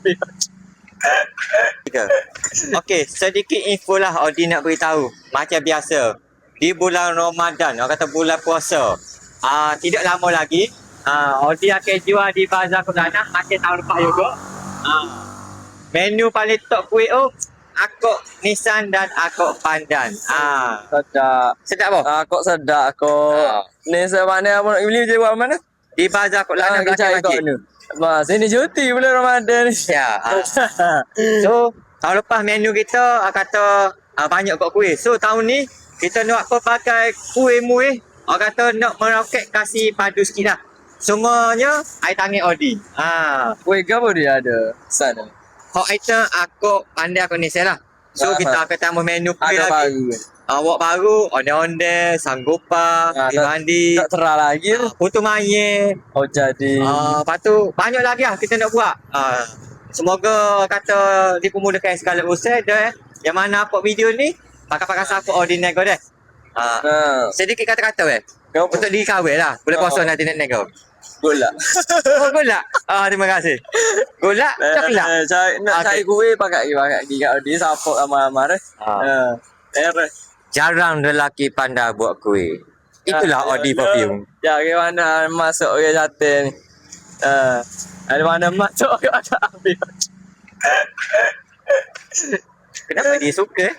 ambil. Okey, sedikit info lah Odi nak beritahu. Macam biasa, di bulan Ramadan, orang kata bulan puasa, tidak lama lagi, Odi akan jual di Bazar Kudanah macam tahun lepas juga. Menu paling top kuih akok Nissan dan akok Pandan. Sedap. Sedap apa? Kok sedap kok. Ni mana abang nak beli je buat mana? Di Bazar Kudanah belakang masjid. Mas, ini cuti bulan Ramadan ni. Ya. So, tahun lepas menu kita kata banyak kok kuih. So, tahun ni kita nak pelbagai kuih-muih. Orang kata nak meroket kasih padu sikit lah. Semuanya air tangan Odi. Kuih ke apa dia ada? Sana. Hot item akok pandai akok Nissan lah. So, kita akan tambah menu kuih Ada lagi. baru. Awak baru, onde-onde, sanggupa, mandi, Tak terah lagi tu. putu maye. Oh jadi. Lepas tu banyak lagi lah kita nak buat. Semoga kata dipermudahkan segala usaha dah. Yang mana apa video ni pakai-pakai sapu Odi nego deh. Sedikit kata-kata untuk diri kawin lah. Boleh puasa nanti nak nego. Golak. Golak. Terima kasih. Golak coklat. Cari kuih pakai kat Odi support sama-sama deh. Jarang lelaki pandai buat kuih. Itulah Odi perfume. Ya, gimana masuk ke jatuh ni? Ada mana masuk ke ada ambil. Kenapa dia suka?